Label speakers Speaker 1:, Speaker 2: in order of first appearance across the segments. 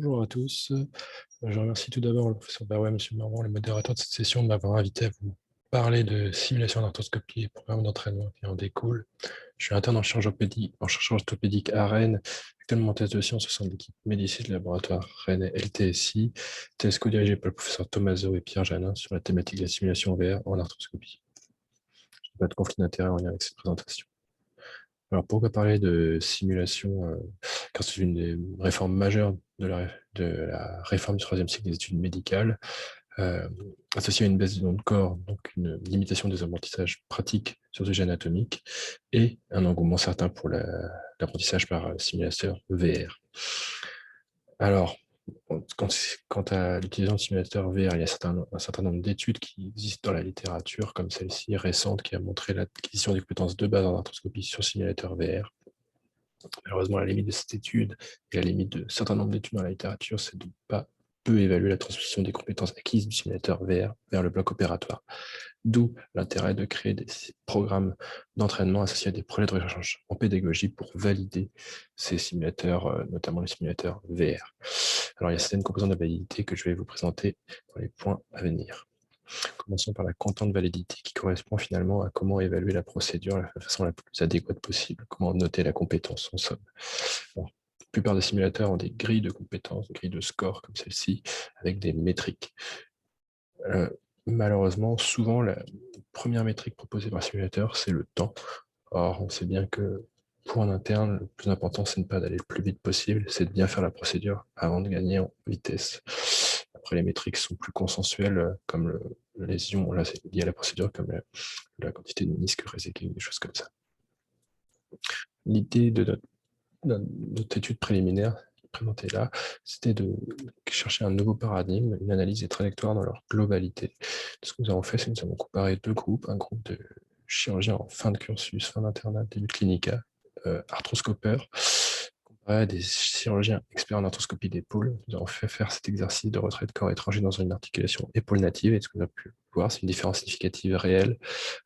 Speaker 1: Bonjour à tous. Je remercie tout d'abord le professeur Barouet, M. Marmont, le modérateur de cette session, de m'avoir invité à vous parler de simulation d'arthroscopie et programme d'entraînement qui en découle. Je suis interne en chercheur orthopédique à Rennes, actuellement en thèse de sciences au sein de l'équipe Médicis du laboratoire Rennes LTSI, thèse co-dirigée par le professeur Tomaso et Pierre Janin sur la thématique de la simulation VR en arthroscopie. Je n'ai pas de conflit d'intérêt en lien avec cette présentation. Alors, pourquoi parler de simulation car c'est une des réformes majeures de la réforme du troisième cycle des études médicales, associée à une baisse du nombre de corps, donc une limitation des apprentissages pratiques sur le sujet anatomique, et un engouement certain pour l'apprentissage par simulateur VR. Alors, quant à l'utilisation de simulateurs VR, il y a un certain nombre d'études qui existent dans la littérature, comme celle-ci récente, qui a montré l'acquisition des compétences de base en arthroscopie sur simulateur VR. Malheureusement, la limite de cette étude et la limite de certains nombres d'études dans la littérature, c'est de ne pas peu évaluer la transmission des compétences acquises du simulateur VR vers le bloc opératoire. D'où l'intérêt de créer des programmes d'entraînement associés à des projets de recherche en pédagogie pour valider ces simulateurs, notamment les simulateurs VR. Alors, il y a certaines composantes de validité que je vais vous présenter dans les points à venir. Commençons par la content validité qui correspond finalement à comment évaluer la procédure de la façon la plus adéquate possible, comment noter la compétence en somme. Alors, la plupart des simulateurs ont des grilles de compétences, des grilles de score comme celle-ci, avec des métriques. Malheureusement, souvent, la première métrique proposée par le simulateur, c'est le temps. Or, on sait bien que pour un interne, le plus important, c'est de ne pas d'aller le plus vite possible, c'est de bien faire la procédure avant de gagner en vitesse. Après, les métriques sont plus consensuelles, comme les ions, là, c'est lié à la procédure, comme la quantité de ménisques réséqués, des choses comme ça. L'idée de notre étude préliminaire présentée là, c'était de chercher un nouveau paradigme, une analyse des trajectoires dans leur globalité. Ce que nous avons fait, c'est que nous avons comparé deux groupes, un groupe de chirurgiens en fin de cursus, fin d'internat, début de clinica, arthroscopeurs, comparé à des chirurgiens experts en arthroscopie d'épaule. Nous avons fait faire cet exercice de retrait de corps étranger dans une articulation épaule native, et ce que nous avons pu voir, c'est une différence significative réelle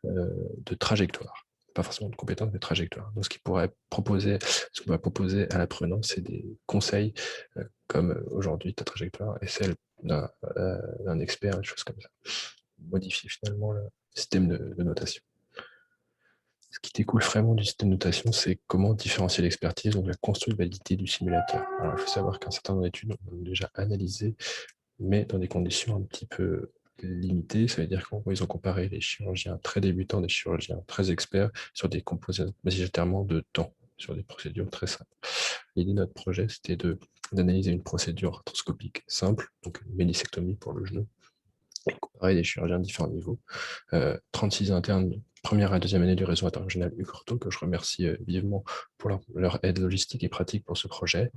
Speaker 1: de trajectoire. Pas forcément de compétences, mais de trajectoire. Donc, ce qu'on pourrait proposer à l'apprenant, c'est des conseils comme aujourd'hui ta trajectoire et celle d'un expert, des choses comme ça. Modifier finalement le système de notation. Ce qui découle vraiment du système de notation, c'est comment différencier l'expertise, donc la constructibilité du simulateur. Alors, il faut savoir qu'un certain nombre d'études ont déjà analysé, mais dans des conditions un petit peu limitées. Ça veut dire qu'ils ont comparé les chirurgiens très débutants des chirurgiens très experts sur des composantes majoritairement de temps, sur des procédures très simples. L'idée de notre projet, c'était d'analyser une procédure arthroscopique simple, donc une ménisectomie pour le genou, et comparer des chirurgiens de différents niveaux. 36 internes de première à deuxième année du réseau interrégional UCORTO, que je remercie vivement pour leur aide logistique et pratique pour ce projet.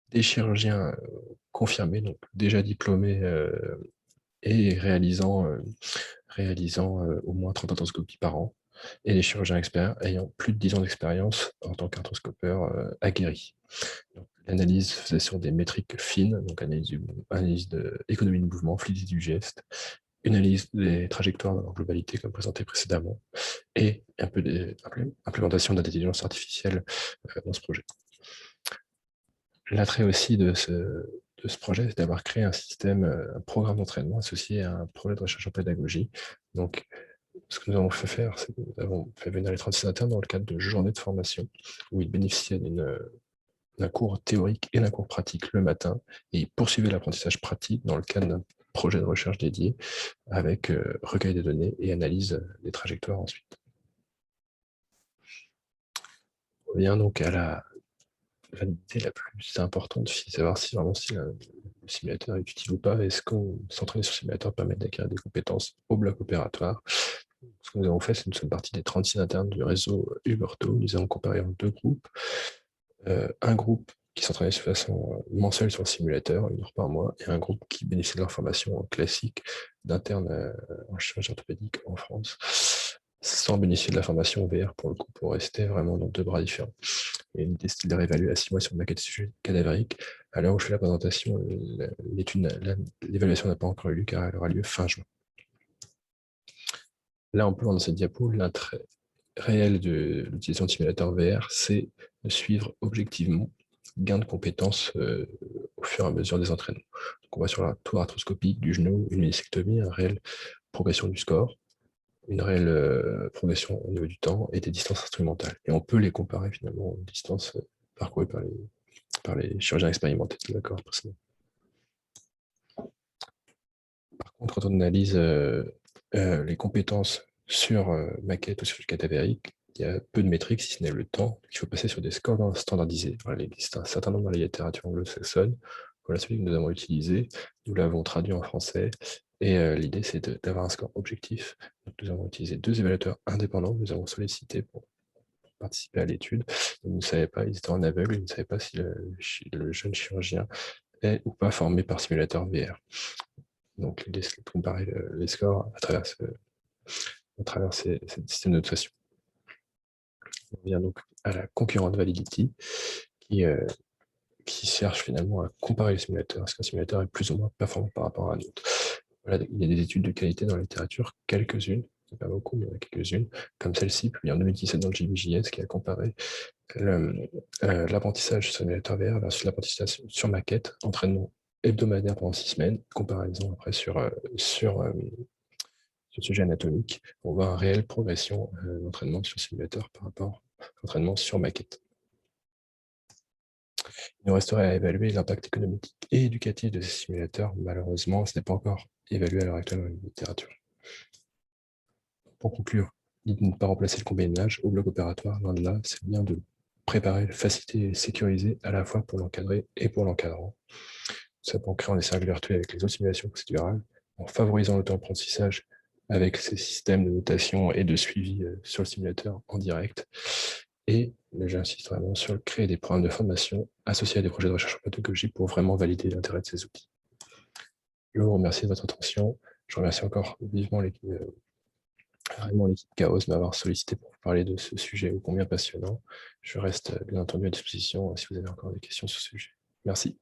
Speaker 1: Des chirurgiens confirmés, donc déjà diplômés et réalisant au moins 30 arthroscopies par an, et les chirurgiens experts ayant plus de 10 ans d'expérience en tant qu'arthroscopeurs aguerris. L'analyse faisait sur des métriques fines, donc analyse de économie de mouvement, fluidité du geste, une analyse des trajectoires dans leur globalité, comme présenté précédemment, et un peu d'implémentation d'intelligence artificielle dans ce projet. L'attrait aussi de ce projet, c'est d'avoir créé un système, un programme d'entraînement associé à un projet de recherche en pédagogie. Donc, ce que nous avons fait faire, c'est que nous avons fait venir les 36 internes dans le cadre de journées de formation, où ils bénéficiaient d'un cours théorique et d'un cours pratique le matin, et ils poursuivaient l'apprentissage pratique dans le cadre d'un projet de recherche dédié, avec recueil des données et analyse des trajectoires ensuite. On revient donc à la validité la plus importante, c'est savoir si vraiment le simulateur est utile ou pas. Est-ce qu'on s'entraîner sur le simulateur permet d'acquérir des compétences au bloc opératoire? Ce que nous avons fait, c'est que nous sommes partis des 36 internes du réseau Huberto. Nous avons comparé en deux groupes. Un groupe qui s'entraînait de façon mensuelle sur le simulateur, 1 heure par mois, et un groupe qui bénéficiait de l'information classique d'internes en chirurgie orthopédique en France, sans bénéficier de la formation VR pour le coup, pour rester vraiment dans deux bras différents. Et l'idée, c'était de les réévaluer à 6 mois sur une maquette cadavérique. À l'heure où je fais la présentation, l'évaluation n'a pas encore eu lieu car elle aura lieu fin juin. Là, on peut voir dans cette diapo l'intérêt réel de l'utilisation de simulateur VR, c'est de suivre objectivement gain de compétences au au fur et à mesure des entraînements. Donc, on voit sur la tour arthroscopique du genou une meniscectomie, une réelle progression du score, une réelle progression au niveau du temps et des distances instrumentales. Et on peut les comparer finalement aux distances parcourues par les chirurgiens expérimentés de la cohorte précédente. Par contre, quand on analyse les compétences sur maquette ou sur le cadavérique, il y a peu de métriques, si ce n'est le temps. Il faut passer sur des scores standardisés. Voilà, il existe un certain nombre dans la littérature anglo-saxonne. Voilà celui que nous avons utilisé. Nous l'avons traduit en français. Et l'idée, c'est d'avoir un score objectif. Donc, nous avons utilisé 2 évaluateurs indépendants. Nous avons sollicité pour participer à l'étude. Ils ne savaient pas, ils étaient en aveugle, ils ne savaient pas si le jeune chirurgien est ou pas formé par simulateur VR. Donc, l'idée, c'est de comparer les scores à travers ces systèmes de notation. On vient donc à la concurrent validity qui cherche finalement à comparer les simulateurs. Est-ce qu'un simulateur est plus ou moins performant par rapport à un autre? Voilà, il y a des études de qualité dans la littérature, quelques-unes, pas beaucoup, mais il y en a quelques-unes, comme celle-ci, publiée en 2017 dans le JBJS, qui a comparé l'apprentissage sur simulateur VR versus l'apprentissage sur maquette, entraînement hebdomadaire pendant 6 semaines, comparaison après sur le sujet anatomique. On voit une réelle progression d'entraînement sur simulateur par rapport à l'entraînement sur maquette. Il nous resterait à évaluer l'impact économique et éducatif de ces simulateurs. Malheureusement, ce n'est pas encore évalué à l'heure actuelle dans la littérature. Pour conclure, l'idée de ne pas remplacer le compagnonnage au bloc opératoire, loin de là, c'est bien de préparer, faciliter et sécuriser à la fois pour l'encadré et pour l'encadrant. Ça peut en créant des cercles virtuels avec les autres simulations procédurales, en favorisant l'auto-apprentissage avec ces systèmes de notation et de suivi sur le simulateur en direct. Et j'insiste vraiment sur créer des programmes de formation associés à des projets de recherche en pédagogie pour vraiment valider l'intérêt de ces outils. Je vous remercie de votre attention. Je remercie encore vivement l'équipe Chaos de m'avoir sollicité pour parler de ce sujet ô combien passionnant. Je reste bien entendu à disposition si vous avez encore des questions sur ce sujet. Merci.